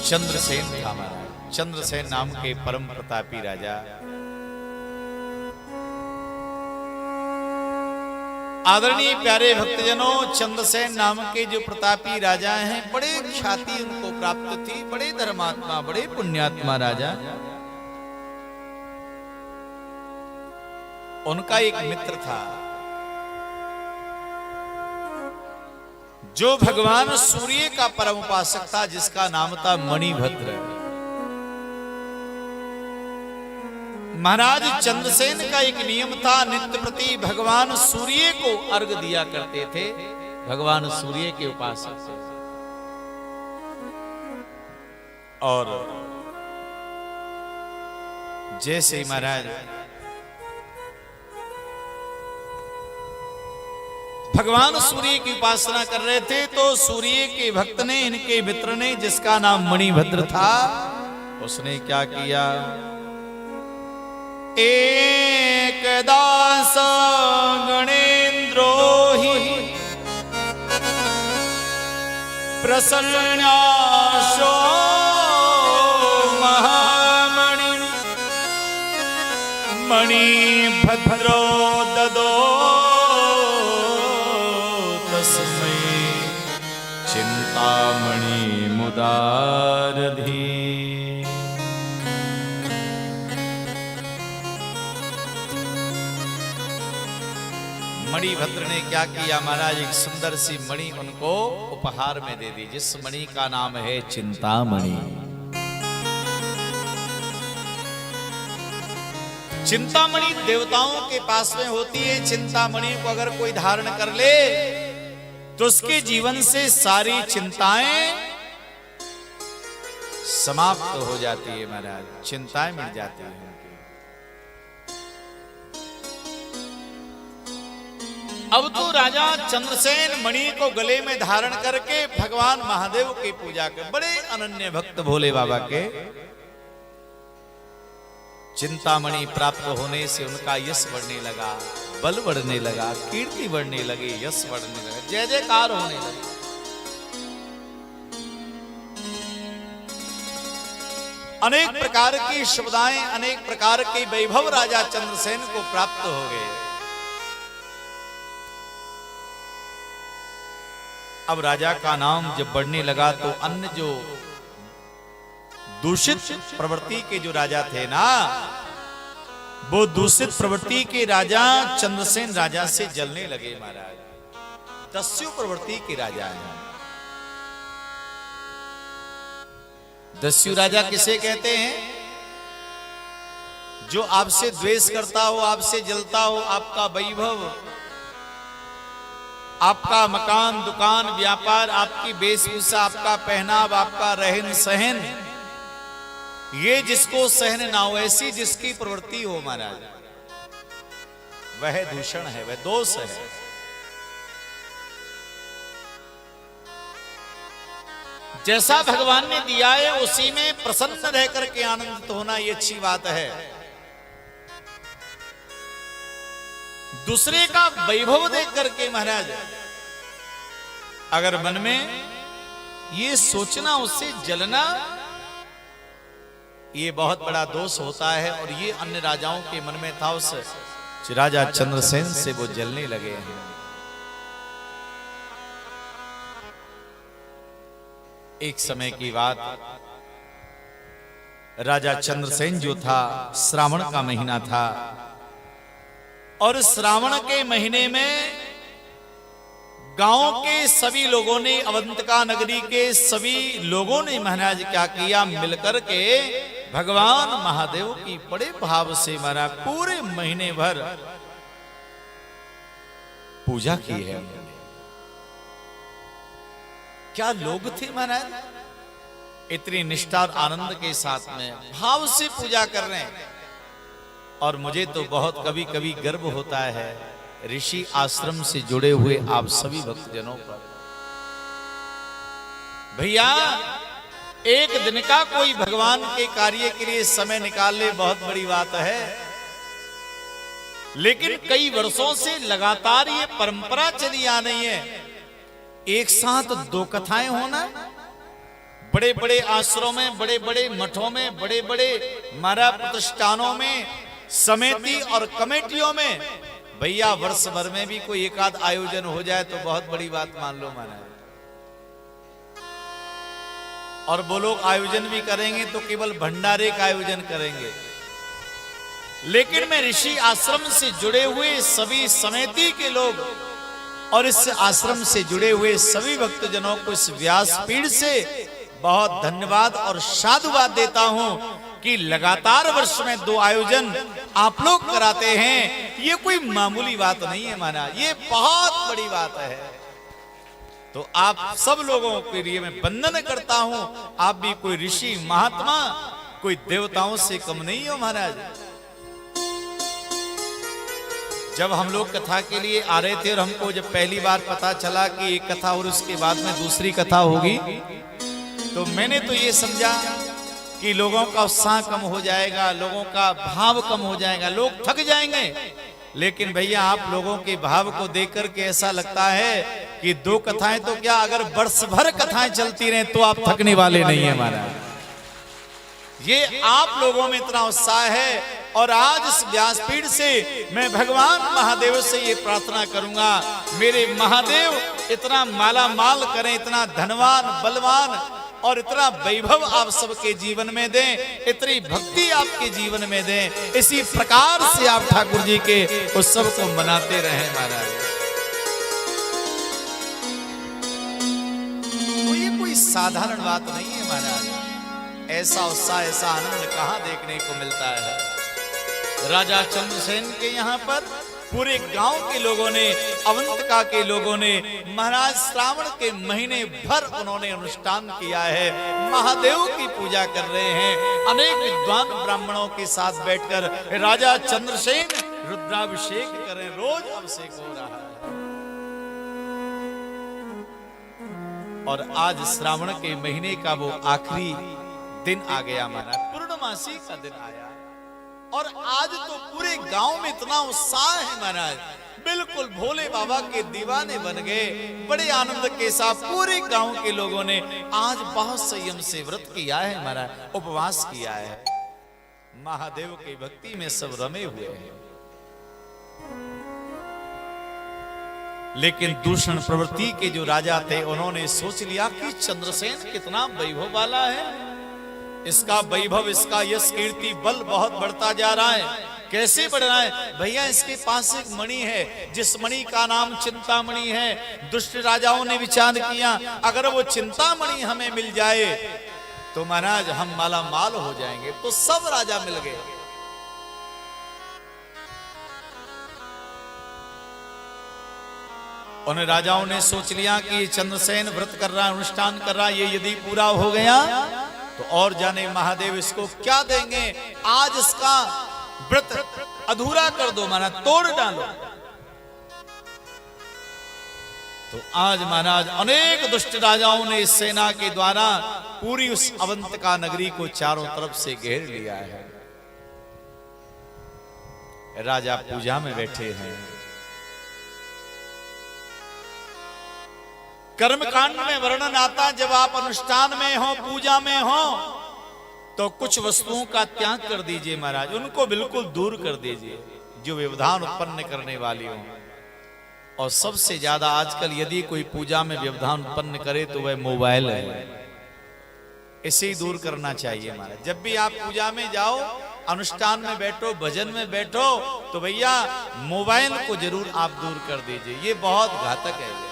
चंद्रसेन था महाराज। चंद्रसेन नाम के परम प्रतापी राजा। आदरणीय प्यारे भक्तजनों, चंद्रसेन नाम के जो प्रतापी राजा हैं, बड़े ख्याति उनको प्राप्त थी, बड़े धर्मात्मा, बड़े पुण्यात्मा राजा। उनका एक मित्र था जो भगवान सूर्य का परम उपासक था, जिसका नाम था मणिभद्र। महाराज चंद्रसेन का एक नियम था, नित्य प्रति भगवान सूर्य को अर्घ दिया करते थे। भगवान सूर्य के उपासक थे। और जैसे महाराज भगवान सूर्य की उपासना कर रहे थे, तो सूर्य के भक्त ने, इनके मित्र ने, जिसका नाम मणिभद्र था, उसने क्या किया? एक दास गणेन्द्रो ही प्रसन्नाशो महामणि मणिभद्रो ददो चिंतामणि मुदारधी। मणिभद्र ने क्या किया महाराज? एक सुंदर सी मणि उनको उपहार में दे दी, जिस मणि का नाम है चिंतामणि। चिंतामणि देवताओं के पास में होती है। चिंतामणि को अगर कोई धारण कर ले तो उसके जीवन से सारी चिंताएं समाप्त हो जाती है महाराज, चिंताएं मिट जाती हैं। अब तो राजा चंद्रसेन मणि को गले में धारण करके भगवान महादेव की पूजा कर, बड़े अनन्य भक्त भोले बाबा के। चिंतामणि प्राप्त होने से उनका यश बढ़ने लगा, बल बढ़ने लगा, कीर्ति बढ़ने लगी, यश बढ़ने लगा, जय जयकार होने लगी। अनेक प्रकार की सुविधाएं, अनेक प्रकार के वैभव राजा चंद्रसेन को प्राप्त हो गए। अब राजा का नाम जब बढ़ने लगा तो अन्य जो दूषित प्रवृत्ति के जो राजा थे ना, वो दूषित प्रवृत्ति के राजा चंद्रसेन राजा से जलने लगे महाराज। दस्यु प्रवृत्ति के राजा हैं। दस्यु राजा किसे कहते हैं? जो आपसे द्वेष करता हो, आपसे जलता हो, आपका वैभव, आपका मकान, दुकान, व्यापार, आपकी वेशभूषा, आपका पहनाव, आपका रहन सहन, ये जिसको सहन ना हो, ऐसी जिसकी प्रवृत्ति हो महाराज, वह दूषण है, वह दोष है। जैसा भगवान ने दिया है उसी में प्रसन्न रह करके आनंदित होना, ये अच्छी बात है। दूसरे का वैभव देख करके महाराज अगर मन में ये सोचना, उससे जलना, ये बहुत बड़ा दोष होता है। और ये अन्य राजाओं के मन में था। उस राजा चंद्रसेन से वो जलने लगे हैं। एक समय की बात, राजा चंद्रसेन जो था, श्रावण का महीना था, और श्रावण के महीने में गांव के सभी लोगों ने, अवंतिका नगरी के सभी लोगों ने महाराज क्या किया? मिलकर के भगवान महादेव की बड़े भाव से महाराज पूरे महीने भर पूजा की है। क्या लोग थे महाराज, इतनी निष्ठा और आनंद के साथ में भाव से पूजा कर रहे हैं। और मुझे तो बहुत कभी कभी गर्व होता है ऋषि आश्रम से जुड़े हुए आप सभी भक्तजनों पर। भैया, एक दिन का कोई भगवान के कार्य के लिए समय निकाल ले, बहुत बड़ी बात है। लेकिन कई वर्षों से लगातार ये परंपरा चली आ रही है, एक साथ दो कथाएं होना, बड़े बड़े आश्रमों में, बड़े बड़े मठों में, बड़े बड़े महाराज प्रतिष्ठानों में, समिति और कमेटियों में भैया वर्ष भर में भी कोई एक आध आयोजन हो जाए तो बहुत बड़ी बात मान लो महाराज। और वो लोग आयोजन भी करेंगे तो केवल भंडारे का आयोजन करेंगे। लेकिन मैं ऋषि आश्रम से जुड़े हुए सभी समिति के लोग और इस आश्रम से जुड़े हुए सभी भक्तजनों को इस व्यासपीठ से बहुत धन्यवाद और साधुवाद देता हूं कि लगातार वर्ष में 2 आयोजन आप लोग कराते हैं। ये कोई मामूली बात नहीं है महाराज, ये बहुत बड़ी बात है। तो आप सब लोगों के लिए मैं वंदन करता हूं। आप भी कोई ऋषि महात्मा, कोई देवताओं से कम नहीं हो महाराज। जब हम लोग कथा के लिए आ रहे थे और हमको जब पहली बार पता चला कि एक कथा और उसके बाद में दूसरी कथा होगी, तो मैंने तो ये समझा कि लोगों का उत्साह कम हो जाएगा, लोगों का भाव कम हो जाएगा, लोग थक जाएंगे। लेकिन भैया आप लोगों के भाव को देख करके ऐसा लगता है कि 2 कथाएं तो क्या, अगर वर्ष भर कथाएं चलती रहे तो आप थकने वाले नहीं है महाराज। ये आप लोगों में इतना उत्साह है। और आज इस व्यासपीठ से मैं भगवान महादेव से ये प्रार्थना करूंगा, मेरे महादेव इतना माला माल करें, इतना धनवान बलवान और इतना वैभव आप सबके जीवन में दें, इतनी भक्ति आपके जीवन में दें। इसी प्रकार से आप ठाकुर जी के उत्सव को मनाते रहें महाराज। तो ये कोई साधारण बात नहीं है महाराज। ऐसा उत्साह, ऐसा आनंद कहाँ देखने को मिलता है। राजा चंद्रसेन के यहाँ पर पूरे गांव के लोगों ने, अवंतिका के लोगों ने महाराज श्रावण के महीने भर उन्होंने अनुष्ठान किया है, महादेव की पूजा कर रहे हैं। अनेक विद्वान ब्राह्मणों के साथ बैठकर राजा चंद्रसेन रुद्राभिषेक करें, रोज अभिषेक हो रहा है। और आज श्रावण के महीने का वो आखिरी दिन आ गया महाराज, पूर्णमासी का दिन आया। और आज तो पूरे गांव में इतना उत्साह है महाराज, बिल्कुल भोले बाबा के दीवाने बन गए। बड़े आनंद के साथ पूरे गांव के लोगों ने आज बहुत संयम से व्रत किया है महाराज, उपवास किया है। महादेव की भक्ति में सब रमे हुए हैं। लेकिन दूषण प्रवृत्ति के जो राजा थे उन्होंने सोच लिया कि चंद्रसेन कितना वैभव वाला है, इसका वैभव, इसका यश कीर्ति बल बहुत बढ़ता जा रहा है। कैसे बढ़ रहा है भैया? इसके पास एक मणि है, जिस मणि का नाम चिंतामणि है। दुष्ट राजाओं ने विचार किया अगर वो चिंतामणि हमें मिल जाए तो महाराज हम माला माल हो जाएंगे। तो सब राजा मिल गए। उन राजाओं ने सोच लिया कि चंद्रसेन व्रत कर रहा है, अनुष्ठान कर रहा है, ये यदि पूरा हो गया तो और जाने महादेव इसको क्या देंगे। आज इसका व्रत अधूरा कर दो, माना तोड़ डालो। तो आज महाराज अनेक दुष्ट राजाओं ने इस सेना के द्वारा पूरी उस अवंतिका नगरी को चारों तरफ से घेर लिया है। राजा पूजा में बैठे हैं। कर्मकांड में वर्णन आता, जब आप अनुष्ठान में हो, पूजा में हो, तो कुछ वस्तुओं का त्याग कर दीजिए महाराज, उनको बिल्कुल दूर कर दीजिए जो व्यवधान उत्पन्न करने वाली हो। और सबसे ज्यादा आजकल यदि कोई पूजा में व्यवधान उत्पन्न करे तो वह मोबाइल है। इसे ही दूर करना चाहिए महाराज। जब भी आप पूजा में जाओ, अनुष्ठान में बैठो, भजन में बैठो, तो भैया मोबाइल को जरूर आप दूर कर दीजिए, ये बहुत घातक है।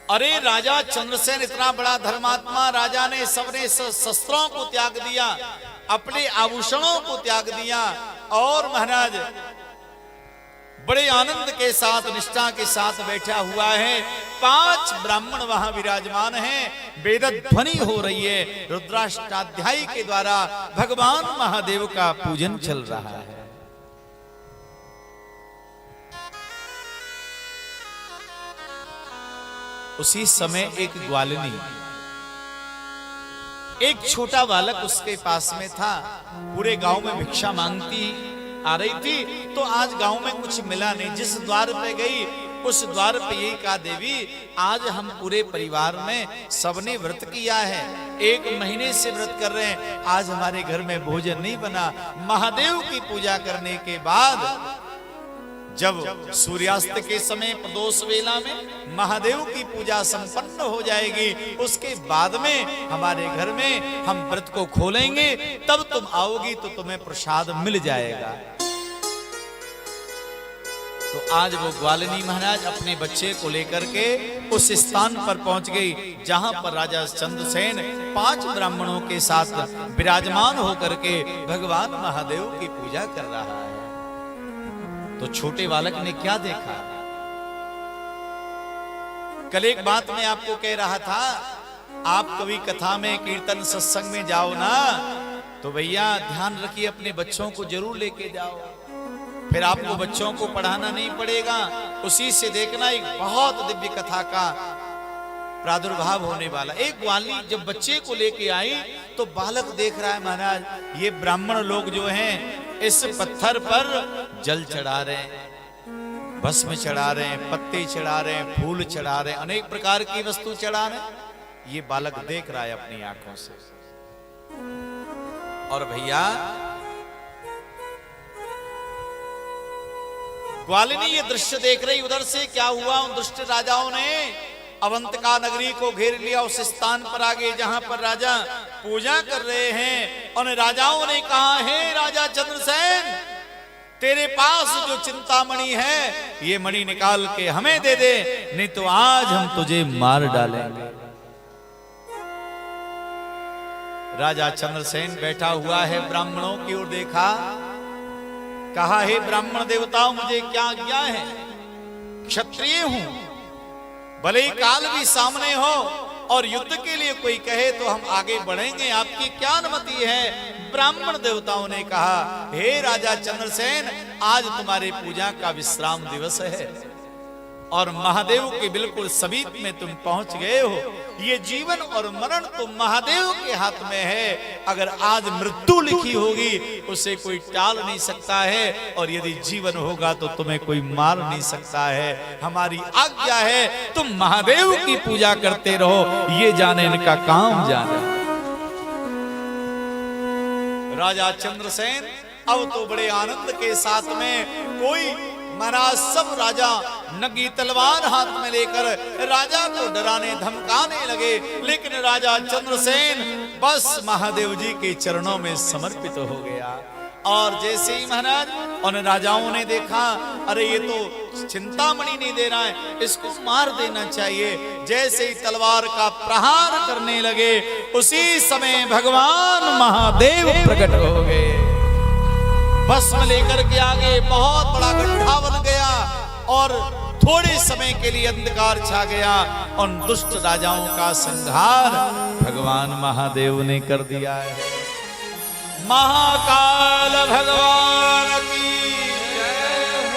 अरे राजा चंद्रसेन इतना बड़ा धर्मात्मा राजा ने सबने शस्त्रों को त्याग दिया, अपने आभूषणों को त्याग दिया और महाराज बड़े आनंद के साथ, निष्ठा के साथ बैठा हुआ है। 5 ब्राह्मण वहां विराजमान हैं, वेद ध्वनि हो रही है, रुद्राष्टाध्यायी के द्वारा भगवान महादेव का पूजन चल रहा है। उसी समय एक ग्वालिनी, एक छोटा बालक उसके पास में था, पूरे गांव में भिक्षा मांगती आ रही थी। तो आज गांव में कुछ मिला नहीं, जिस द्वार पे गई उस द्वार पे यही कहा, देवी आज हम पूरे परिवार में सबने व्रत किया है, 1 महीने से व्रत कर रहे हैं, आज हमारे घर में भोजन नहीं बना। महादेव की पूजा करने के बाद जब सूर्यास्त के समय प्रदोष वेला में महादेव की पूजा संपन्न हो जाएगी, उसके बाद में हमारे घर में हम व्रत को खोलेंगे, तब तुम आओगी तो तुम्हें प्रसाद मिल जाएगा। तो आज वो ग्वालिनी महाराज अपने बच्चे को लेकर के उस स्थान पर पहुंच गई जहां पर राजा चंद्रसेन 5 ब्राह्मणों के साथ विराजमान होकर के भगवान महादेव की पूजा कर रहा है। तो छोटे बालक ने क्या देखा? कल एक बात मैं आपको कह रहा था, आप कभी कथा में कीर्तन सत्संग में जाओ ना, तो भैया ध्यान रखिए अपने बच्चों को जरूर लेके जाओ, फिर आपको बच्चों को पढ़ाना नहीं पड़ेगा, उसी से देखना एक बहुत दिव्य कथा का प्रादुर्भाव होने वाला। एक ग्वालिनी जब बच्चे को लेके आई तो बालक देख रहा है, महाराज ये ब्राह्मण लोग जो हैं इस पत्थर पर जल चढ़ा रहे हैं, भस्म चढ़ा रहे हैं, पत्ते चढ़ा रहे हैं, फूल चढ़ा रहे हैं, अनेक प्रकार की वस्तु चढ़ा रहे हैं। ये बालक देख रहा है अपनी आंखों से। और भैया ग्वालिनी ये दृश्य देख रही, उधर से क्या हुआ, उन दुष्ट राजाओं ने अवंतिका नगरी को घेर लिया, उस स्थान पर आ गए जहां पर राजा पूजा कर रहे हैं। और राजाओं ने कहा, हे राजा चंद्रसेन, तेरे पास जो चिंतामणि है ये मणि निकाल के हमें दे दे, नहीं तो आज हम तुझे मार डालेंगे। राजा चंद्रसेन बैठा हुआ है, ब्राह्मणों की ओर देखा, कहा, हे ब्राह्मण देवताओं, मुझे क्या आज्ञा है? क्षत्रिय हूं, भले ही काल भी सामने हो और युद्ध के लिए कोई कहे तो हम आगे बढ़ेंगे, आपकी क्या अनुमति है? ब्राह्मण देवताओं ने कहा, हे राजा चंद्रसेन, आज तुम्हारी पूजा का विश्राम दिवस है और महादेव के बिल्कुल समीप में तुम पहुंच गए हो। ये जीवन और मरण तो महादेव के हाथ में है। अगर आज मृत्यु लिखी होगी उसे कोई टाल नहीं सकता है, और यदि जीवन होगा तो तुम्हें कोई मार नहीं सकता है। हमारी आज्ञा है तुम महादेव की पूजा करते रहो, ये जाने इनका काम जाने। राजा चंद्रसेन अब तो बड़े आनंद के साथ में, कोई महाराज सब राजा नंगी तलवार हाथ में लेकर राजा को डराने धमकाने लगे, लेकिन राजा चंद्रसेन बस महादेव जी के चरणों में समर्पित हो गया। और जैसे ही महाराज उन राजाओं ने देखा, अरे ये तो चिंतामणि नहीं दे रहा है, इसको मार देना चाहिए, जैसे ही तलवार का प्रहार करने लगे उसी समय भगवान महादेव प्रकट हो गए। भस्म लेकर के आगे बहुत बड़ा गड्ढा बन गया और थोड़े समय के लिए अंधकार छा गया। उन दुष्ट राजाओं का संहार भगवान महादेव ने कर दिया है। महाकाल भगवान की जय हो।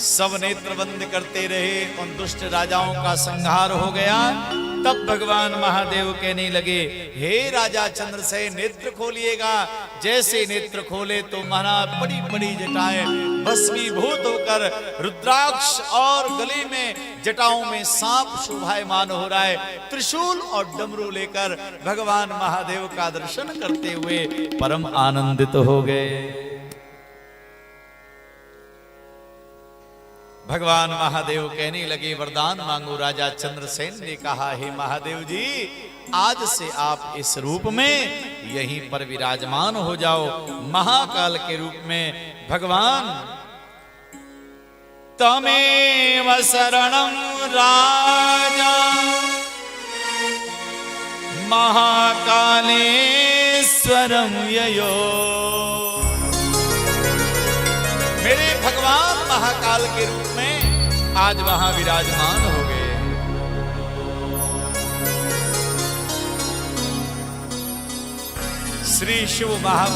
सब नेत्र बंद करते रहे, उन दुष्ट राजाओं का संहार हो गया। तब भगवान महादेव कहने लगे, हे राजा चंद्रसेन, नेत्र खोलिएगा। जैसे नेत्र खोले तो महाराज बड़ी बड़ी जटाएं भस्मीभूत होकर रुद्राक्ष और गले में जटाओं में सांप शोभायमान हो रहा है। त्रिशूल और डमरू लेकर भगवान महादेव का दर्शन करते हुए परम आनंदित हो गए। भगवान महादेव कहने लगे, वरदान मांगो। राजा चंद्रसेन ने कहा, हे महादेव जी, आज से आप इस रूप में यहीं पर विराजमान हो जाओ, महाकाल के रूप में। भगवान तमेव शरणं राजा महाकालेश्वरं ययो। मेरे भगवान महाकाल के रूप में आज वहां विराजमान हो गए। श्री शिव महापुराण